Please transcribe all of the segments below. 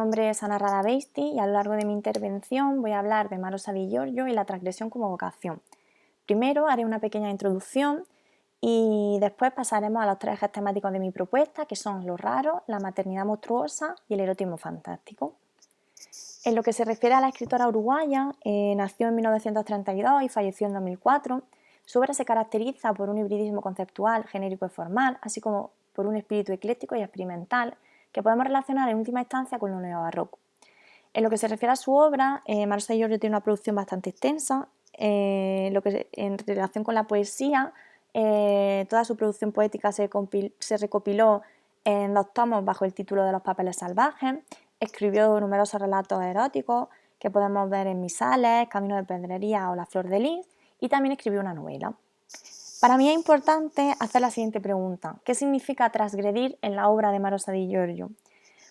nombre es Ana Radabeisti y a lo largo de mi intervención voy a hablar de Marosa di Giorgio y la transgresión como vocación. Primero haré una pequeña introducción y después pasaremos a los tres ejes temáticos de mi propuesta, que son lo raro, la maternidad monstruosa y el erotismo fantástico. En lo que se refiere a la escritora uruguaya, nació en 1932 y falleció en 2004. Su obra se caracteriza por un hibridismo conceptual, genérico y formal, así como por un espíritu ecléctico y experimental que podemos relacionar en última instancia con lo neobarroco. En lo que se refiere a su obra, Marosa di Giorgio tiene una producción bastante extensa. En relación con la poesía, toda su producción poética se recopiló en 2 tomos bajo el título de Los papeles salvajes. Escribió numerosos relatos eróticos que podemos ver en Misales, Camino de Pedrería o La flor de lis, y también escribió una novela. Para mí es importante hacer la siguiente pregunta: ¿qué significa transgredir en la obra de Marosa di Giorgio?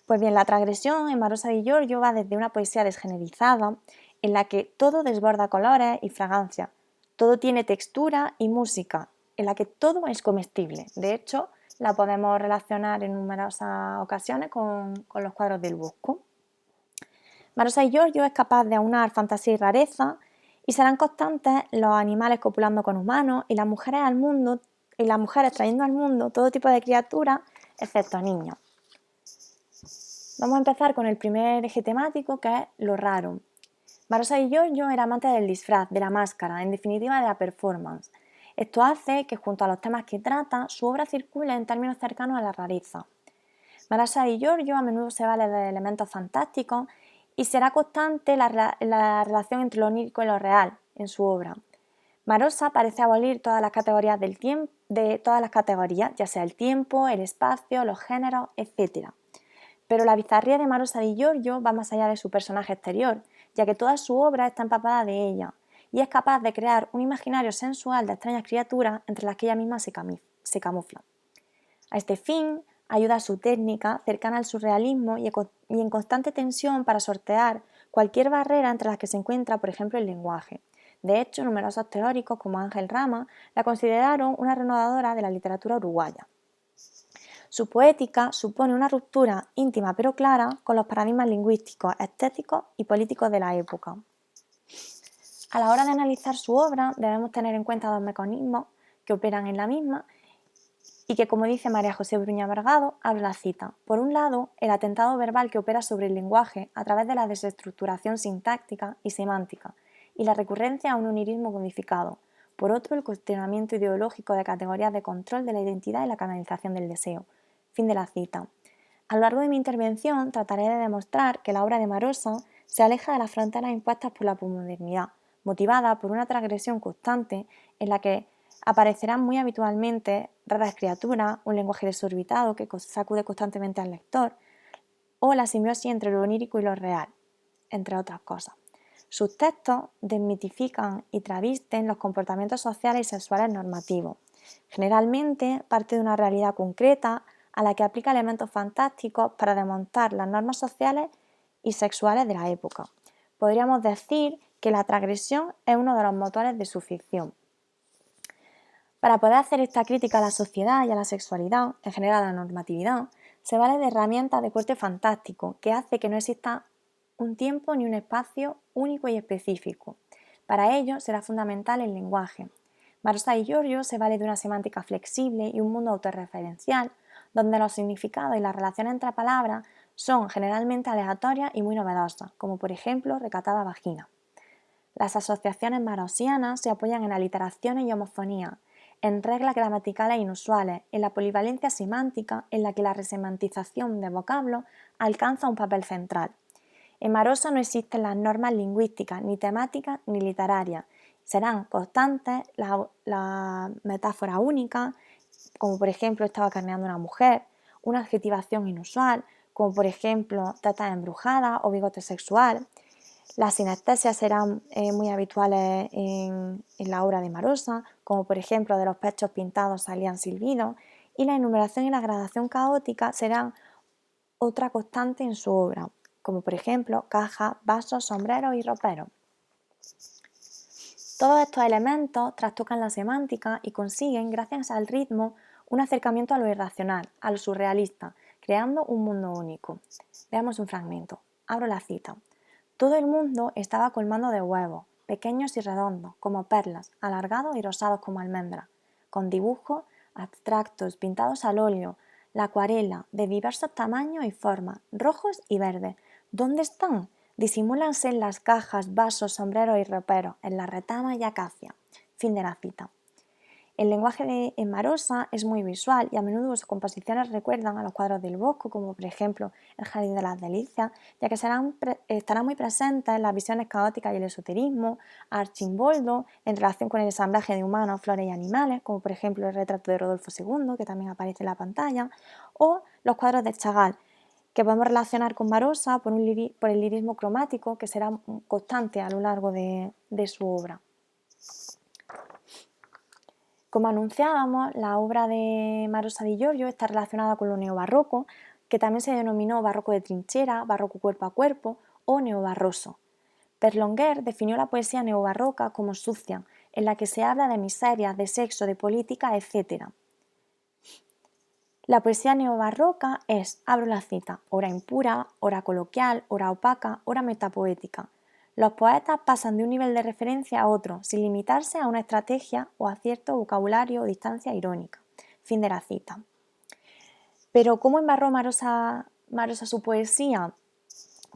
Pues bien, la transgresión en Marosa di Giorgio va desde una poesía desgenerizada, en la que todo desborda colores y fragancia, todo tiene textura y música, en la que todo es comestible. De hecho, la podemos relacionar en numerosas ocasiones con los cuadros del Bosco. Marosa di Giorgio es capaz de aunar fantasía y rareza, y serán constantes los animales copulando con humanos y las mujeres trayendo al mundo todo tipo de criaturas, excepto niños. Vamos a empezar con el primer eje temático, que es lo raro. Marosa di Giorgio era amante del disfraz, de la máscara, en definitiva de la performance. Esto hace que, junto a los temas que trata, su obra circule en términos cercanos a la rareza. Marosa di Giorgio a menudo se vale de elementos fantásticos y será constante la relación entre lo onírico y lo real en su obra. Marosa parece abolir todas las categorías ya sea el tiempo, el espacio, los géneros, etc. Pero la bizarría de Marosa di Giorgio va más allá de su personaje exterior, ya que toda su obra está empapada de ella, y es capaz de crear un imaginario sensual de extrañas criaturas entre las que ella misma se camufla. A este fin, ayuda a su técnica, cercana al surrealismo y en constante tensión para sortear cualquier barrera entre las que se encuentra, por ejemplo, el lenguaje. De hecho, numerosos teóricos, como Ángel Rama, la consideraron una renovadora de la literatura uruguaya. Su poética supone una ruptura íntima pero clara con los paradigmas lingüísticos, estéticos y políticos de la época. A la hora de analizar su obra debemos tener en cuenta 2 mecanismos que operan en la misma y que, como dice María José Bruña Bragado, abro la cita. Por un lado, el atentado verbal que opera sobre el lenguaje a través de la desestructuración sintáctica y semántica y la recurrencia a un onirismo codificado. Por otro, el cuestionamiento ideológico de categorías de control de la identidad y la canalización del deseo. Fin de la cita. A lo largo de mi intervención trataré de demostrar que la obra de Marosa se aleja de las fronteras impuestas por la posmodernidad, motivada por una transgresión constante en la que aparecerán muy habitualmente raras criaturas, un lenguaje desorbitado que sacude constantemente al lector, o la simbiosis entre lo onírico y lo real, entre otras cosas. Sus textos desmitifican y travisten los comportamientos sociales y sexuales normativos. Generalmente parte de una realidad concreta a la que aplica elementos fantásticos para desmontar las normas sociales y sexuales de la época. Podríamos decir que la transgresión es uno de los motores de su ficción. Para poder hacer esta crítica a la sociedad y a la sexualidad, en general a la normatividad, se vale de herramientas de corte fantástico, que hace que no exista un tiempo ni un espacio único y específico. Para ello será fundamental el lenguaje. Marosa di Giorgio se vale de una semántica flexible y un mundo autorreferencial, donde los significados y las relaciones entre palabras son generalmente aleatorias y muy novedosas, como por ejemplo recatada vagina. Las asociaciones marosianas se apoyan en aliteraciones y homofonías, en reglas gramaticales inusuales, en la polivalencia semántica en la que la resemantización de vocablos alcanza un papel central. En Marosa no existen las normas lingüísticas, ni temáticas, ni literarias. Serán constantes la metáfora única, como por ejemplo estaba carneando una mujer, una adjetivación inusual, como por ejemplo tetas embrujadas o bigote sexual. Las sinestesias serán muy habituales en la obra de Marosa, como por ejemplo de los pechos pintados salían silbidos, y la enumeración y la gradación caótica serán otra constante en su obra, como por ejemplo cajas, vasos, sombreros y roperos. Todos estos elementos trastocan la semántica y consiguen, gracias al ritmo, un acercamiento a lo irracional, a lo surrealista, creando un mundo único. Veamos un fragmento. Abro la cita. Todo el mundo estaba colmando de huevos, pequeños y redondos, como perlas, alargados y rosados como almendras, con dibujos abstractos pintados al óleo, la acuarela, de diversos tamaños y formas, rojos y verdes. ¿Dónde están? Disimúlanse en las cajas, vasos, sombreros y roperos, en las retamas y acacias. Fin de la cita. El lenguaje de Marosa es muy visual y a menudo sus composiciones recuerdan a los cuadros del Bosco, como por ejemplo El Jardín de las Delicias, ya que estarán muy presentes en las visiones caóticas y el esoterismo, Archimboldo en relación con el ensamblaje de humanos, flores y animales, como por ejemplo el retrato de Rodolfo II, que también aparece en la pantalla, o los cuadros de Chagall, que podemos relacionar con Marosa por el lirismo cromático que será constante a lo largo de su obra. Como anunciábamos, la obra de Marosa di Giorgio está relacionada con lo neobarroco, que también se denominó barroco de trinchera, barroco cuerpo a cuerpo o neobarroso. Berlinguer definió la poesía neobarroca como sucia, en la que se habla de miserias, de sexo, de política, etc. La poesía neobarroca es, abro la cita, ora impura, ora coloquial, ora opaca, ora metapoética. Los poetas pasan de un nivel de referencia a otro, sin limitarse a una estrategia o a cierto vocabulario o distancia irónica. Fin de la cita. Pero ¿cómo embarró Marosa su poesía?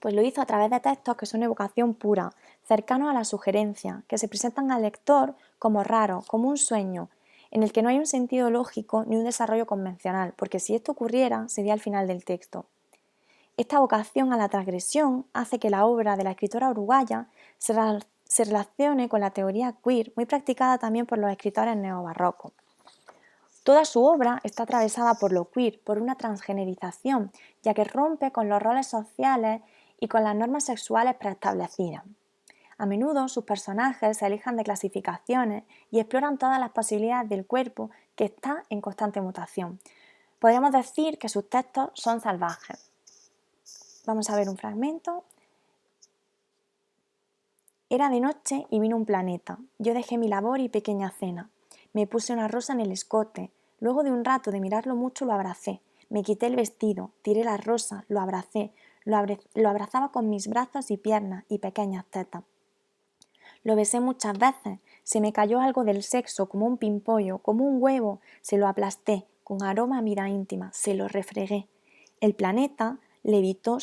Pues lo hizo a través de textos que son evocación pura, cercanos a la sugerencia, que se presentan al lector como raros, como un sueño, en el que no hay un sentido lógico ni un desarrollo convencional, porque si esto ocurriera sería el final del texto. Esta vocación a la transgresión hace que la obra de la escritora uruguaya se relacione con la teoría queer, muy practicada también por los escritores neobarrocos. Toda su obra está atravesada por lo queer, por una transgenerización, ya que rompe con los roles sociales y con las normas sexuales preestablecidas. A menudo sus personajes se alejan de clasificaciones y exploran todas las posibilidades del cuerpo que está en constante mutación. Podríamos decir que sus textos son salvajes. Vamos a ver un fragmento. Era de noche y vino un planeta. Yo dejé mi labor y pequeña cena. Me puse una rosa en el escote. Luego de un rato de mirarlo mucho lo abracé. Me quité el vestido, tiré la rosa, lo abracé. Lo abrazaba con mis brazos y piernas y pequeñas tetas. Lo besé muchas veces. Se me cayó algo del sexo, como un pimpollo, como un huevo. Se lo aplasté, con aroma a vida íntima. Se lo refregué. El planeta levitó,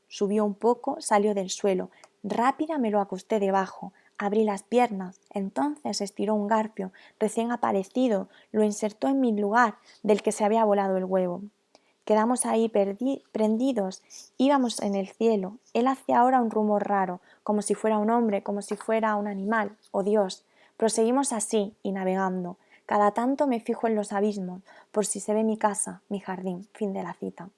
subió un poco, salió del suelo. Rápida me lo acosté debajo. Abrí las piernas. Entonces estiró un garfio, recién aparecido, lo insertó en mi lugar del que se había volado el huevo. Quedamos ahí prendidos, íbamos en el cielo. Él hacía ahora un rumor raro, como si fuera un hombre, como si fuera un animal, o Dios. Proseguimos así, y navegando. Cada tanto me fijo en los abismos, por si se ve mi casa, mi jardín. Fin de la cita.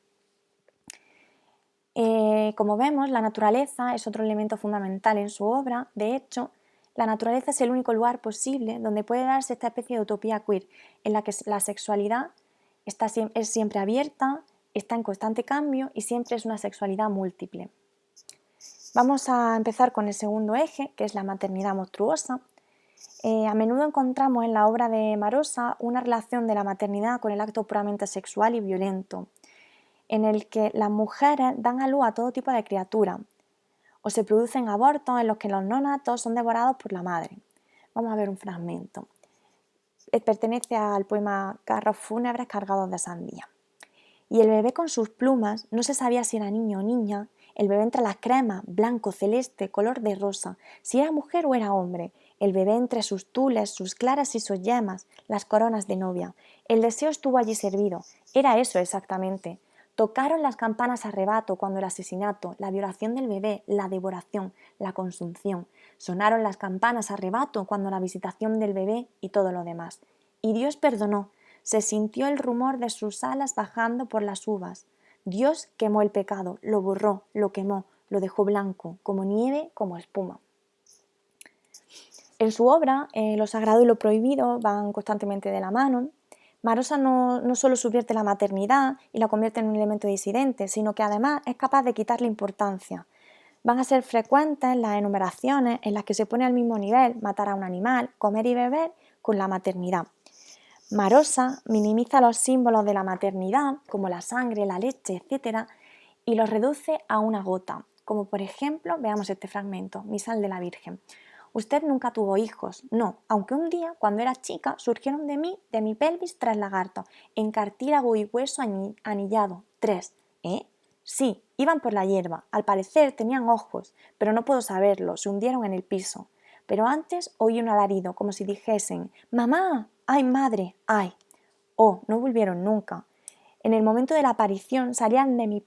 Como vemos, la naturaleza es otro elemento fundamental en su obra. De hecho, la naturaleza es el único lugar posible donde puede darse esta especie de utopía queer, en la que la sexualidad es siempre abierta, está en constante cambio y siempre es una sexualidad múltiple. Vamos a empezar con el segundo eje, que es la maternidad monstruosa. A menudo encontramos en la obra de Marosa una relación de la maternidad con el acto puramente sexual y violento, en el que las mujeres dan a luz a todo tipo de criaturas, o se producen abortos en los que los neonatos son devorados por la madre. Vamos a ver un fragmento. Pertenece al poema Carros fúnebres cargados de sandía. Y el bebé con sus plumas, no se sabía si era niño o niña, el bebé entre las cremas, blanco, celeste, color de rosa, si era mujer o era hombre, el bebé entre sus tules, sus claras y sus yemas, las coronas de novia. El deseo estuvo allí servido, era eso exactamente. Tocaron las campanas a rebato cuando el asesinato, la violación del bebé, la devoración, la consunción. Sonaron las campanas a rebato cuando la visitación del bebé y todo lo demás. Y Dios perdonó. Se sintió el rumor de sus alas bajando por las uvas. Dios quemó el pecado, lo borró, lo quemó, lo dejó blanco, como nieve, como espuma. En su obra, lo sagrado y lo prohibido van constantemente de la mano. Marosa no solo subvierte la maternidad y la convierte en un elemento disidente, sino que además es capaz de quitarle importancia. Van a ser frecuentes las enumeraciones en las que se pone al mismo nivel matar a un animal, comer y beber con la maternidad. Marosa minimiza los símbolos de la maternidad, como la sangre, la leche, etc., y los reduce a una gota, como por ejemplo, veamos este fragmento, Misal de la Virgen. Usted nunca tuvo hijos, no, aunque un día, cuando era chica, surgieron de mi pelvis 3 lagartos, en cartílago y hueso anillado, 3. ¿Eh? Sí, iban por la hierba, al parecer tenían ojos, pero no puedo saberlo, se hundieron en el piso. Pero antes oí un alarido, como si dijesen, ¡Mamá! ¡Ay, madre! ¡Ay! Oh, no volvieron nunca. En el momento de la aparición salían de mis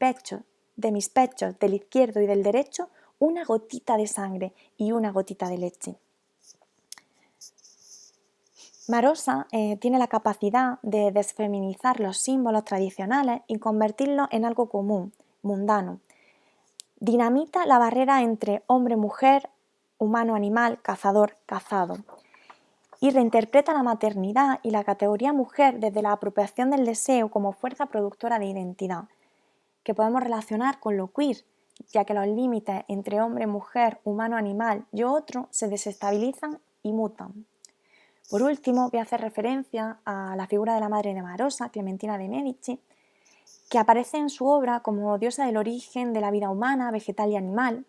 pechos, del izquierdo y del derecho, una gotita de sangre y una gotita de leche. Marosa tiene la capacidad de desfeminizar los símbolos tradicionales y convertirlos en algo común, mundano. Dinamita la barrera entre hombre-mujer, humano-animal, cazador-cazado. Y reinterpreta la maternidad y la categoría mujer desde la apropiación del deseo como fuerza productora de identidad, que podemos relacionar con lo queer, ya que los límites entre hombre, mujer, humano, animal y otro se desestabilizan y mutan. Por último, voy a hacer referencia a la figura de la madre de Marosa, Clementina de Medici, que aparece en su obra como diosa del origen de la vida humana, vegetal y animal,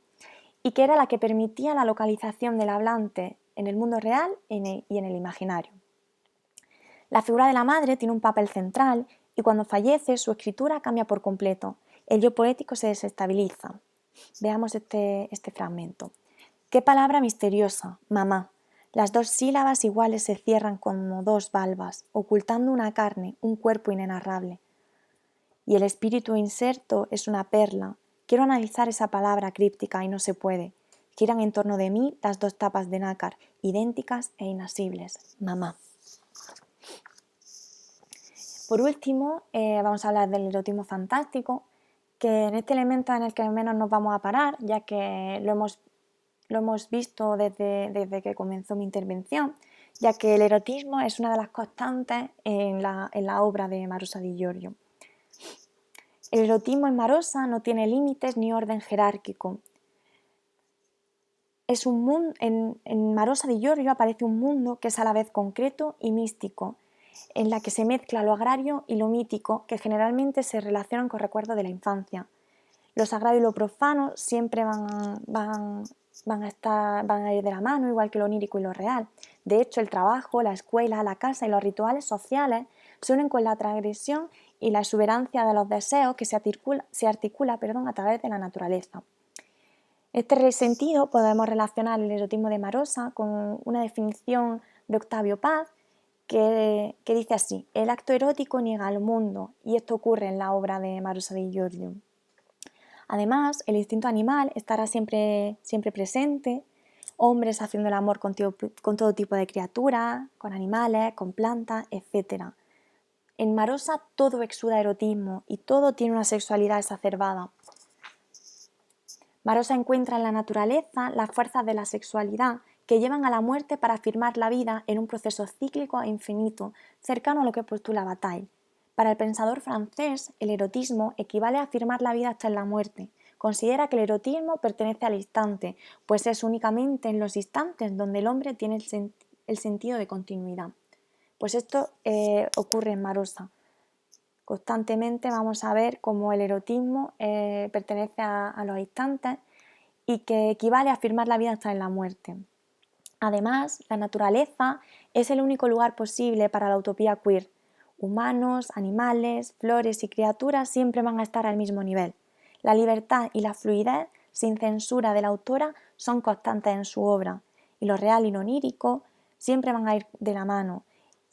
y que era la que permitía la localización del hablante en el mundo real y en el imaginario. La figura de la madre tiene un papel central y cuando fallece su escritura cambia por completo. El yo poético se desestabiliza. Veamos este fragmento. ¡Qué palabra misteriosa! Mamá. Las 2 sílabas iguales se cierran como 2 valvas, ocultando una carne, un cuerpo inenarrable. Y el espíritu inserto es una perla. Quiero analizar esa palabra críptica y no se puede. Giran en torno de mí las 2 tapas de nácar, idénticas e inasibles. Mamá. Por último, vamos a hablar del erotismo fantástico, que en este elemento en el que menos nos vamos a parar, ya que lo hemos visto desde que comenzó mi intervención, ya que el erotismo es una de las constantes en la obra de Marosa di Giorgio. El erotismo en Marosa no tiene límites ni orden jerárquico. En Marosa di Giorgio aparece un mundo que es a la vez concreto y místico, en la que se mezcla lo agrario y lo mítico, que generalmente se relacionan con recuerdos de la infancia. Lo sagrado y lo profano siempre van a ir de la mano, igual que lo onírico y lo real. De hecho, el trabajo, la escuela, la casa y los rituales sociales se unen con la transgresión y la exuberancia de los deseos que se articula a través de la naturaleza. En este sentido, podemos relacionar el erotismo de Marosa con una definición de Octavio Paz que dice así: el acto erótico niega al mundo, y esto ocurre en la obra de Marosa di Giorgio. Además, el instinto animal estará siempre presente, hombres haciendo el amor con todo tipo de criaturas, con animales, con plantas, etc. En Marosa todo exuda erotismo y todo tiene una sexualidad exacerbada. Marosa encuentra en la naturaleza las fuerzas de la sexualidad que llevan a la muerte para afirmar la vida en un proceso cíclico e infinito, cercano a lo que postula Bataille. Para el pensador francés, el erotismo equivale a afirmar la vida hasta en la muerte. Considera que el erotismo pertenece al instante, pues es únicamente en los instantes donde el hombre tiene el sentido de continuidad. Pues esto ocurre en Marosa. Constantemente vamos a ver cómo el erotismo pertenece a los instantes y que equivale a afirmar la vida hasta en la muerte. Además, la naturaleza es el único lugar posible para la utopía queer. Humanos, animales, flores y criaturas siempre van a estar al mismo nivel. La libertad y la fluidez, sin censura de la autora, son constantes en su obra, y lo real y lo onírico siempre van a ir de la mano,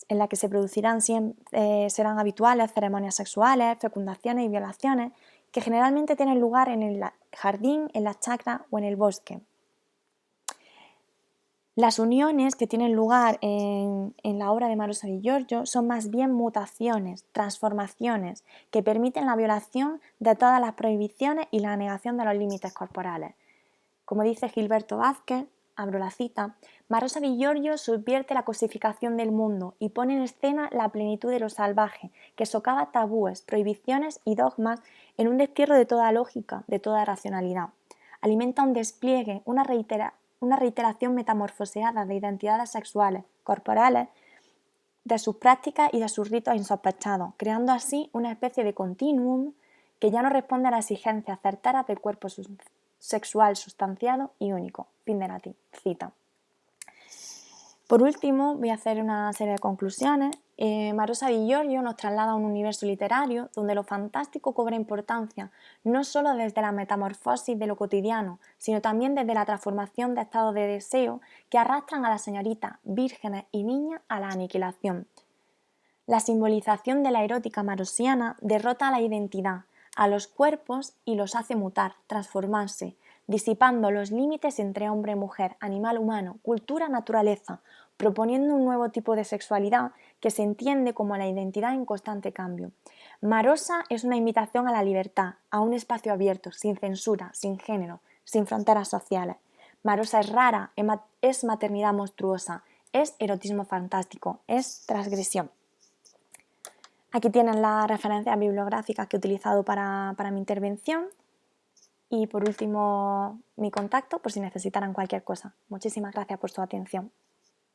en la que se producirán serán habituales ceremonias sexuales, fecundaciones y violaciones, que generalmente tienen lugar en el jardín, en la chacra o en el bosque. Las uniones que tienen lugar en la obra de Marosa di Giorgio son más bien mutaciones, transformaciones, que permiten la violación de todas las prohibiciones y la negación de los límites corporales. Como dice Gilberto Vázquez, abro la cita, Marosa di Giorgio subvierte la cosificación del mundo y pone en escena la plenitud de lo salvaje, que socava tabúes, prohibiciones y dogmas en un destierro de toda lógica, de toda racionalidad. Alimenta un despliegue, una reiteración metamorfoseada de identidades sexuales, corporales, de sus prácticas y de sus ritos insospechados, creando así una especie de continuum que ya no responde a las exigencias certeras del cuerpo sexual sustanciado y único. Fin de la cita. Por último, voy a hacer una serie de conclusiones. Marosa Di Giorgio nos traslada a un universo literario donde lo fantástico cobra importancia, no solo desde la metamorfosis de lo cotidiano, sino también desde la transformación de estados de deseo que arrastran a las señoritas, vírgenes y niñas a la aniquilación. La simbolización de la erótica marosiana derrota a la identidad, a los cuerpos y los hace mutar, transformarse, disipando los límites entre hombre, mujer, animal, humano, cultura, naturaleza, proponiendo un nuevo tipo de sexualidad que se entiende como la identidad en constante cambio. Marosa es una invitación a la libertad, a un espacio abierto, sin censura, sin género, sin fronteras sociales. Marosa es rara, es maternidad monstruosa, es erotismo fantástico, es transgresión. Aquí tienen las referencias bibliográficas que he utilizado para mi intervención y por último mi contacto por si necesitaran cualquier cosa. Muchísimas gracias por su atención.